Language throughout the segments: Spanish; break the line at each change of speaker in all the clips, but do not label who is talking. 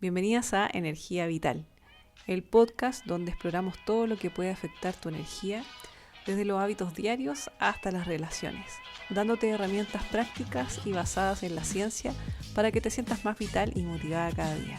Bienvenidas a Energía Vital, el podcast donde exploramos todo lo que puede afectar tu energía, desde los hábitos diarios hasta las relaciones, dándote herramientas prácticas y basadas en la ciencia para que te sientas más vital y motivada cada día.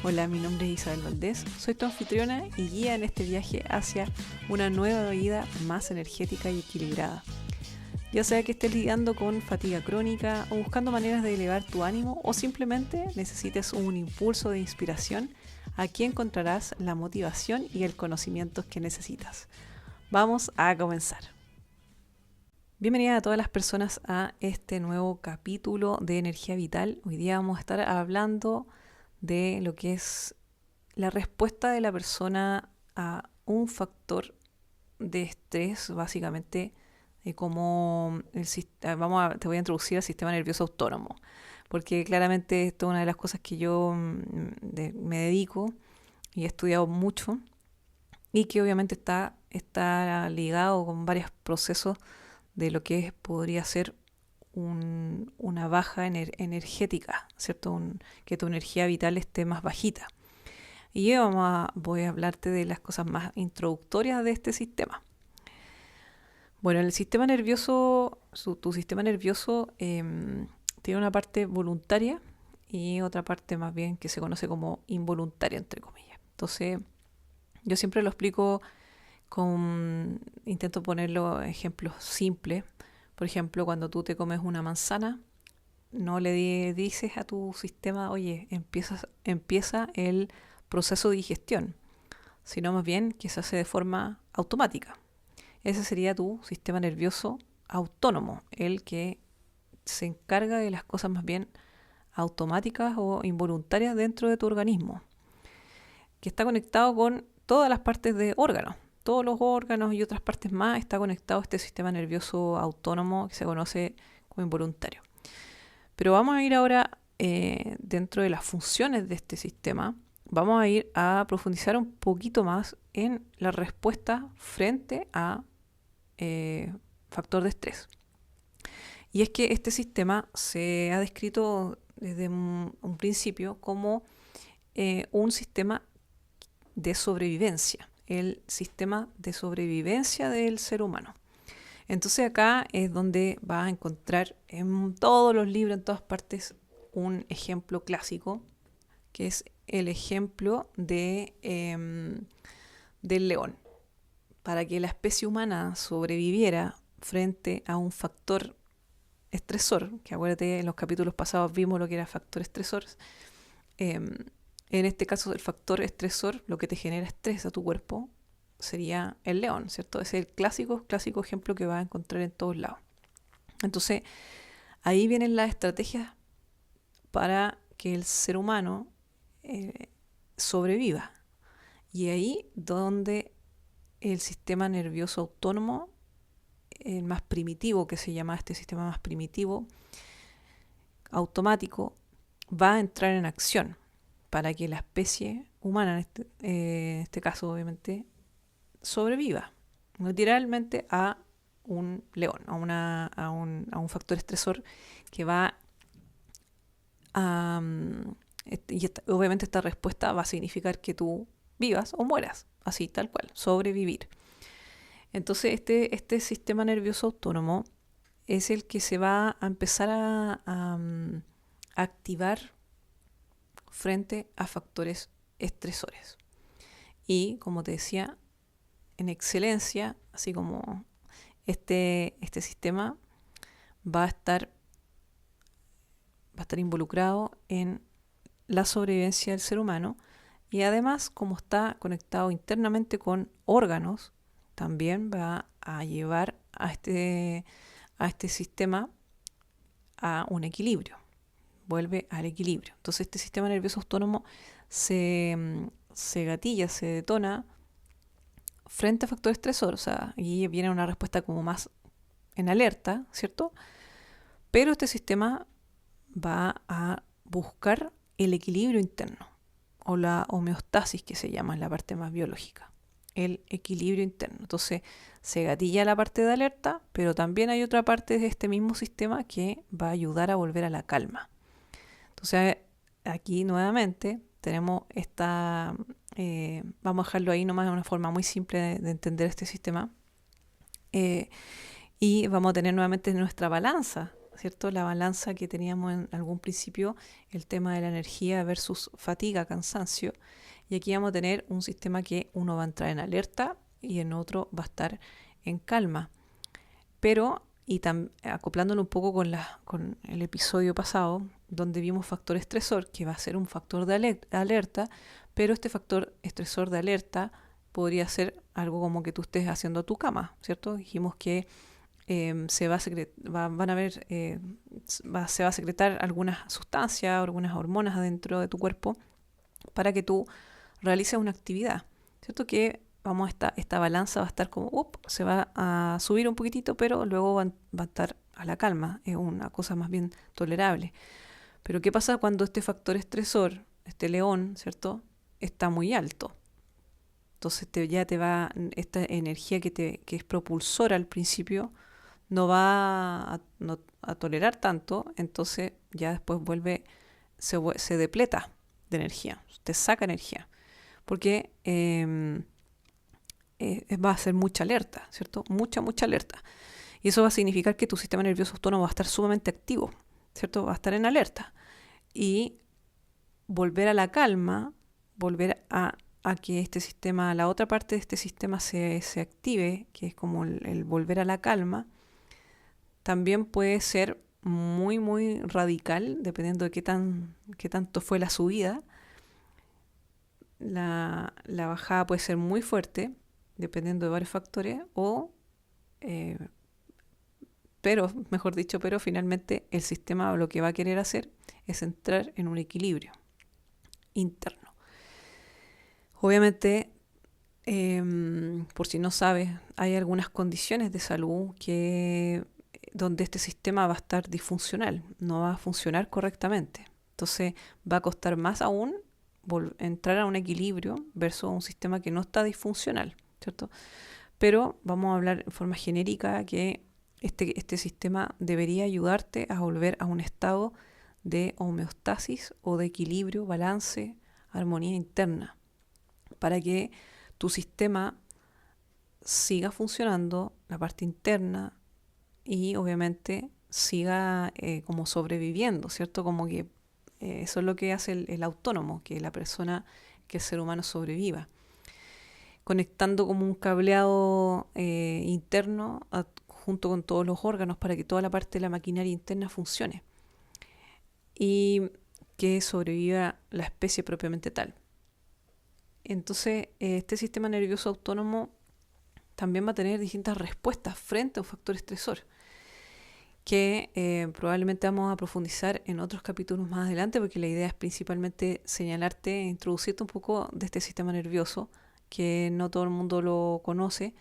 Hola, mi nombre es Isabel Valdés, soy tu anfitriona y guía en este viaje hacia una nueva vida más energética y equilibrada. Ya sea que estés lidiando con fatiga crónica o buscando maneras de elevar tu ánimo o simplemente necesites un impulso de inspiración, aquí encontrarás la motivación y el conocimiento que necesitas. Vamos a comenzar. Bienvenida a todas las personas a este nuevo capítulo de Energía Vital. Hoy día vamos a estar hablando de lo que es la respuesta de la persona a un factor de estrés, básicamente de cómo te voy a introducir al sistema nervioso autónomo, porque claramente esto es una de las cosas que yo me dedico y he estudiado mucho y que obviamente está ligado con varios procesos de lo que podría ser una baja energética, ¿cierto? Que tu energía vital esté más bajita. Y yo voy a hablarte de las cosas más introductorias de este sistema. Bueno, el sistema nervioso, tu sistema nervioso tiene una parte voluntaria y otra parte más bien que se conoce como involuntaria, entre comillas. Entonces, yo siempre lo explico intento ponerlo ejemplos simples. Por ejemplo, cuando tú te comes una manzana, no le dices a tu sistema, oye, empieza el proceso de digestión, sino más bien que se hace de forma automática. Ese sería tu sistema nervioso autónomo, el que se encarga de las cosas más bien automáticas o involuntarias dentro de tu organismo, que está conectado con todas las partes de órganos. Todos los órganos y otras partes más está conectado a este sistema nervioso autónomo que se conoce como involuntario. Pero vamos a ir ahora dentro de las funciones de este sistema. Vamos a ir a profundizar un poquito más en la respuesta frente a factor de estrés. Y es que este sistema se ha descrito desde un principio como un sistema de sobrevivencia, el sistema de sobrevivencia del ser humano. Entonces acá es donde vas a encontrar en todos los libros, en todas partes, un ejemplo clásico, que es el ejemplo del león. Para que la especie humana sobreviviera frente a un factor estresor, que acuérdate, en los capítulos pasados vimos lo que era factor estresor. En este caso, el factor estresor, lo que te genera estrés a tu cuerpo, sería el león, ¿cierto? Es el clásico ejemplo que vas a encontrar en todos lados. Entonces, ahí vienen las estrategias para que el ser humano sobreviva. Y ahí donde el sistema nervioso autónomo, el más primitivo, que se llama este sistema más primitivo, automático, va a entrar en acción para que la especie humana, en este caso obviamente, sobreviva literalmente a un león, a un factor estresor que va a... obviamente esta respuesta va a significar que tú vivas o mueras, así tal cual, sobrevivir. Entonces este sistema nervioso autónomo es el que se va a empezar a activar frente a factores estresores. Y como te decía, en excelencia, así como este sistema va a estar involucrado en la sobrevivencia del ser humano y además, como está conectado internamente con órganos, también va a llevar a este sistema a un equilibrio, vuelve al equilibrio. Entonces este sistema nervioso autónomo se gatilla, se detona frente a factor estresor, o sea, y viene una respuesta como más en alerta, ¿cierto? Pero este sistema va a buscar el equilibrio interno, o la homeostasis que se llama en la parte más biológica. El equilibrio interno. Entonces se gatilla la parte de alerta, pero también hay otra parte de este mismo sistema que va a ayudar a volver a la calma. Entonces aquí nuevamente tenemos vamos a dejarlo ahí nomás de una forma muy simple de entender este sistema. Y vamos a tener nuevamente nuestra balanza, ¿cierto? La balanza que teníamos en algún principio, el tema de la energía versus fatiga, cansancio. Y aquí vamos a tener un sistema que uno va a entrar en alerta y en otro va a estar en calma. Pero, acoplándolo un poco con el episodio pasado, donde vimos factor estresor, que va a ser un factor de alerta, pero este factor estresor de alerta podría ser algo como que tú estés haciendo tu cama, ¿cierto? Dijimos que se va a secretar algunas sustancias, algunas hormonas adentro de tu cuerpo para que tú realices una actividad, ¿cierto? Que esta balanza va a estar como, se va a subir un poquitito, pero luego va a estar a la calma, es una cosa más bien tolerable. Pero ¿qué pasa cuando este factor estresor, este león, ¿cierto?, está muy alto? Entonces esta energía que es propulsora al principio, no va a tolerar tanto, entonces ya después se depleta de energía, te saca energía, porque va a ser mucha alerta, ¿cierto? Mucha alerta. Y eso va a significar que tu sistema nervioso autónomo va a estar sumamente activo, ¿cierto? Va a estar en alerta. Y volver a la calma, volver a que este sistema, la otra parte de este sistema se active, que es como el volver a la calma, también puede ser muy radical, dependiendo de qué tanto fue la subida. La bajada puede ser muy fuerte, dependiendo de varios factores, pero finalmente el sistema lo que va a querer hacer es entrar en un equilibrio interno. Obviamente, por si no sabes, hay algunas condiciones de salud donde este sistema va a estar disfuncional, no va a funcionar correctamente. Entonces va a costar más aún entrar a un equilibrio versus un sistema que no está disfuncional, ¿cierto? Pero vamos a hablar en forma genérica que este sistema debería ayudarte a volver a un estado de homeostasis o de equilibrio, balance, armonía interna, para que tu sistema siga funcionando, la parte interna, y obviamente siga como sobreviviendo, ¿cierto? Como que eso es lo que hace el autónomo, que la persona, que el ser humano sobreviva. Conectando como un cableado interno junto con todos los órganos para que toda la parte de la maquinaria interna funcione y que sobreviva la especie propiamente tal. Entonces, este sistema nervioso autónomo también va a tener distintas respuestas frente a un factor estresor, que probablemente vamos a profundizar en otros capítulos más adelante, porque la idea es principalmente señalarte, introducirte un poco de este sistema nervioso, que no todo el mundo lo conoce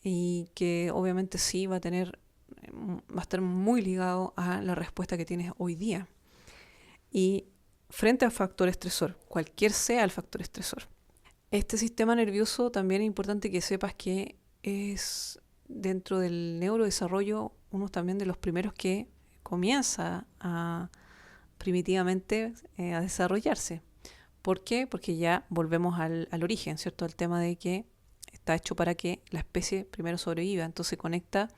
y que obviamente sí va a estar muy ligado a la respuesta que tienes hoy día. Y frente al factor estresor, cualquier sea el factor estresor. Este sistema nervioso también es importante que sepas que es dentro del neurodesarrollo uno también de los primeros que comienza primitivamente a desarrollarse. ¿Por qué? Porque ya volvemos al origen, ¿cierto? Al tema de que está hecho para que la especie primero sobreviva. Entonces conecta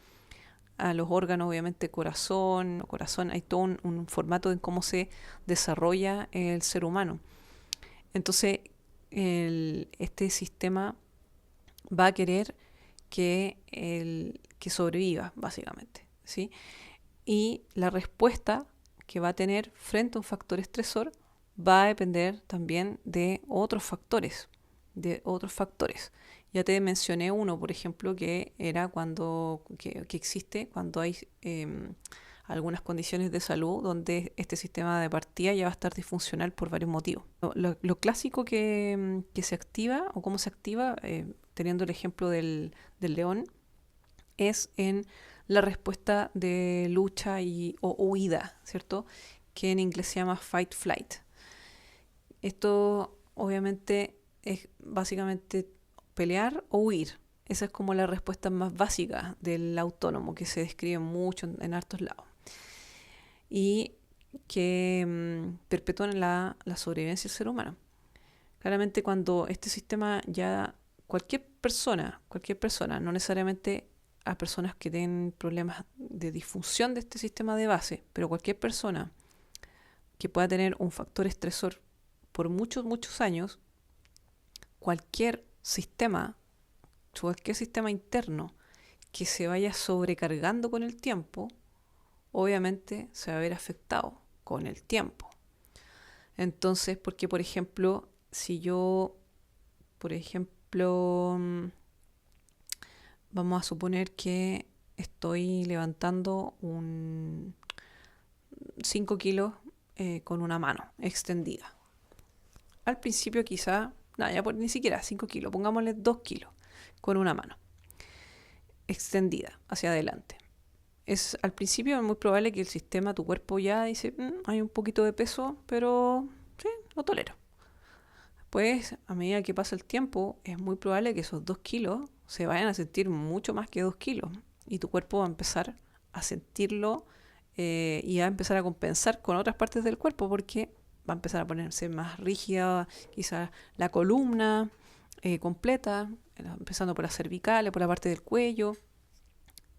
a los órganos, obviamente corazón, hay todo un formato en cómo se desarrolla el ser humano. Entonces, este sistema va a querer que sobreviva, básicamente, ¿sí? Y la respuesta que va a tener frente a un factor estresor va a depender también de otros factores. Ya te mencioné uno, por ejemplo, que era que existe cuando hay algunas condiciones de salud donde este sistema de partida ya va a estar disfuncional por varios motivos. Lo clásico que se activa, o cómo se activa, teniendo el ejemplo del león, es en la respuesta de lucha o huida, ¿cierto? Que en inglés se llama fight flight. Esto obviamente es básicamente pelear o huir. Esa es como la respuesta más básica del autónomo, que se describe mucho en hartos lados. ¿Y que perpetúan la sobrevivencia del ser humano. Claramente cuando este sistema ya, cualquier persona, no necesariamente a personas que tienen problemas de disfunción de este sistema de base, pero cualquier persona que pueda tener un factor estresor por muchos, muchos años, cualquier sistema interno que se vaya sobrecargando con el tiempo, obviamente se va a ver afectado con el tiempo. Entonces, porque por ejemplo, si yo, vamos a suponer que estoy levantando 5 kilos con una mano extendida. Al principio quizá, ni siquiera 5 kilos, pongámosle 2 kilos con una mano extendida hacia adelante. Al principio es muy probable que el sistema, tu cuerpo ya dice, hay un poquito de peso, pero sí, lo tolero. Pues a medida que pasa el tiempo, es muy probable que esos 2 kilos se vayan a sentir mucho más que 2 kilos. Y tu cuerpo va a empezar a sentirlo y va a empezar a compensar con otras partes del cuerpo porque va a empezar a ponerse más rígida, quizás la columna completa, empezando por las cervicales, por la parte del cuello.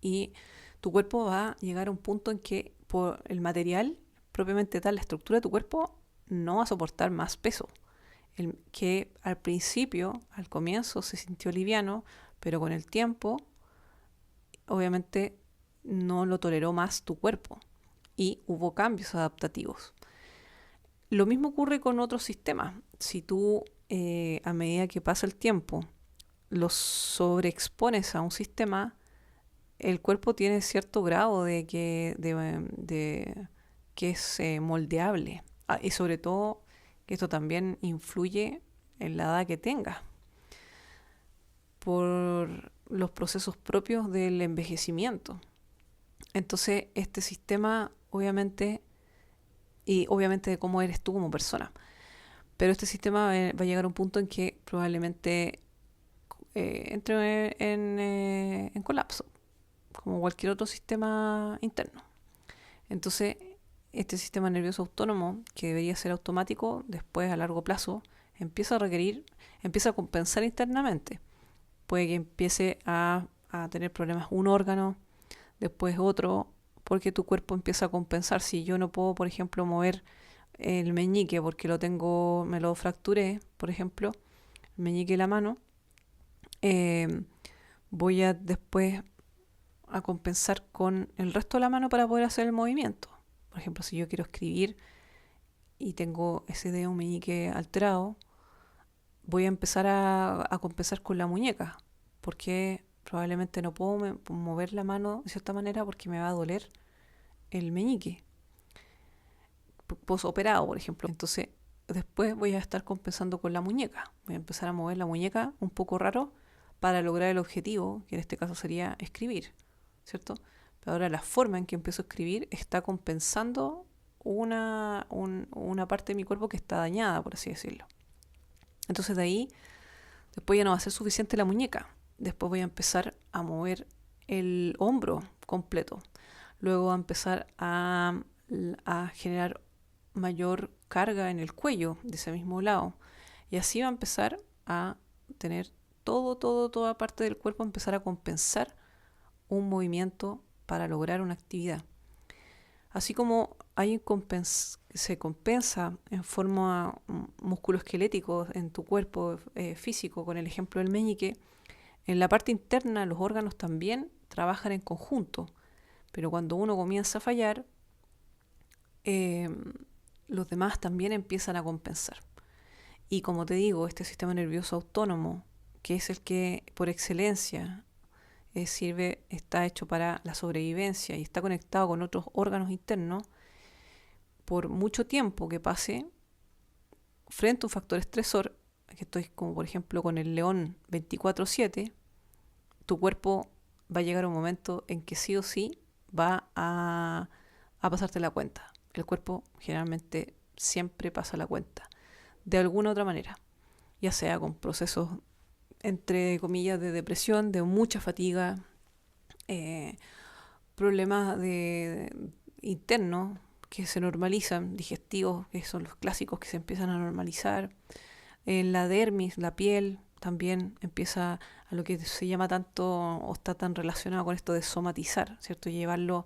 Y tu cuerpo va a llegar a un punto en que por el material, propiamente tal, la estructura de tu cuerpo, no va a soportar más peso. Que al principio, al comienzo, se sintió liviano, pero con el tiempo, obviamente, no lo toleró más tu cuerpo y hubo cambios adaptativos. Lo mismo ocurre con otros sistemas. Si tú, a medida que pasa el tiempo, los sobreexpones a un sistema, el cuerpo tiene cierto grado de que es moldeable. Y sobre todo, que esto también influye en la edad que tengas, por los procesos propios del envejecimiento. Entonces, este sistema, obviamente de cómo eres tú como persona, pero este sistema va a llegar a un punto en que probablemente entre en colapso, como cualquier otro sistema interno. Entonces, este sistema nervioso autónomo, que debería ser automático, después a largo plazo empieza a compensar internamente. Puede que empiece a tener problemas un órgano, después otro, porque tu cuerpo empieza a compensar. Si yo no puedo, por ejemplo, mover el meñique porque me lo fracturé, por ejemplo, el meñique de la mano, voy a después a compensar con el resto de la mano para poder hacer el movimiento. Por ejemplo, si yo quiero escribir y tengo ese dedo meñique alterado, voy a empezar a compensar con la muñeca, porque probablemente no puedo mover la mano de cierta manera porque me va a doler el meñique posoperado, por ejemplo. Entonces, después voy a estar compensando con la muñeca. Voy a empezar a mover la muñeca un poco raro para lograr el objetivo, que en este caso sería escribir, ¿cierto? Pero ahora la forma en que empiezo a escribir está compensando una parte de mi cuerpo que está dañada, por así decirlo. Entonces de ahí, después ya no va a ser suficiente la muñeca. Después voy a empezar a mover el hombro completo. Luego va a empezar a generar mayor carga en el cuello de ese mismo lado. Y así va a empezar a tener toda parte del cuerpo, empezar a compensar un movimiento para lograr una actividad. Así como se compensa en forma musculoesquelético en tu cuerpo físico, con el ejemplo del meñique, en la parte interna los órganos también trabajan en conjunto, pero cuando uno comienza a fallar, los demás también empiezan a compensar. Y como te digo, este sistema nervioso autónomo, que es el que por excelencia está hecho para la sobrevivencia y está conectado con otros órganos internos, por mucho tiempo que pase frente a un factor estresor, que estoy como por ejemplo con el león 24/7, tu cuerpo va a llegar a un momento en que sí o sí va a pasarte la cuenta. El cuerpo generalmente siempre pasa la cuenta, de alguna u otra manera, ya sea con procesos entre comillas de depresión, de mucha fatiga, problemas internos, que se normalizan, digestivos, que son los clásicos que se empiezan a normalizar. En la dermis, la piel, también empieza a lo que se llama tanto o está tan relacionado con esto de somatizar, ¿cierto? Llevarlo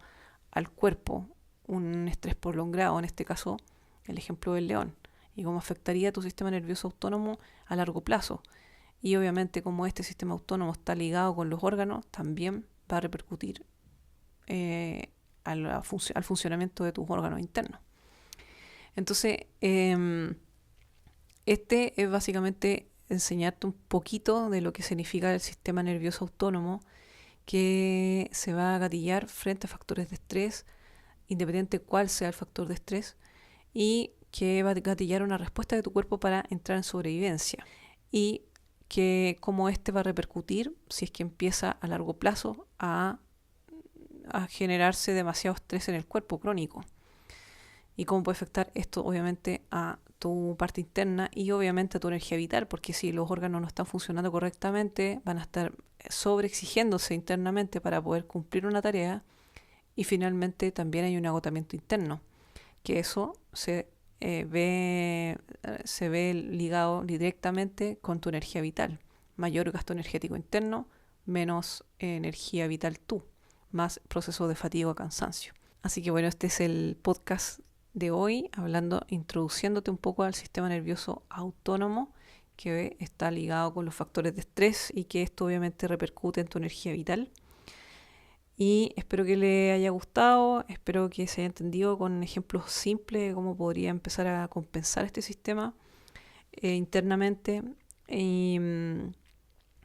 al cuerpo, un estrés prolongado, en este caso el ejemplo del león, y cómo afectaría tu sistema nervioso autónomo a largo plazo. Y obviamente como este sistema autónomo está ligado con los órganos, también va a repercutir al funcionamiento de tus órganos internos. Entonces, este es básicamente enseñarte un poquito de lo que significa el sistema nervioso autónomo, que se va a gatillar frente a factores de estrés, independiente cuál sea el factor de estrés, y que va a gatillar una respuesta de tu cuerpo para entrar en sobrevivencia. Y que cómo este va a repercutir si es que empieza a largo plazo a generarse demasiado estrés en el cuerpo crónico. Y cómo puede afectar esto obviamente a tu parte interna y obviamente a tu energía vital, porque si los órganos no están funcionando correctamente, van a estar sobreexigiéndose internamente para poder cumplir una tarea, y finalmente también hay un agotamiento interno, que eso se ve ligado directamente con tu energía vital. Mayor gasto energético interno, menos energía vital tú, más proceso de fatiga o cansancio. Así que bueno, este es el podcast de hoy, introduciéndote un poco al sistema nervioso autónomo, que está ligado con los factores de estrés y que esto obviamente repercute en tu energía vital. Y espero que le haya gustado, espero que se haya entendido con ejemplos simples de cómo podría empezar a compensar este sistema internamente. Y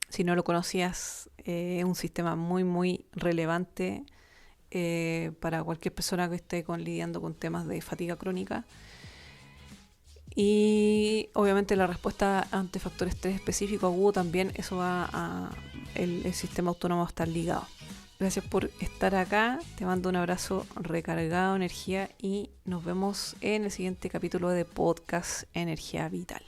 si no lo conocías, es un sistema muy, muy relevante para cualquier persona que esté lidiando con temas de fatiga crónica. Y obviamente la respuesta ante factor estrés específico agudo también, eso el sistema autónomo va a estar ligado. Gracias por estar acá, te mando un abrazo recargado de energía y nos vemos en el siguiente capítulo de Podcast Energía Vital.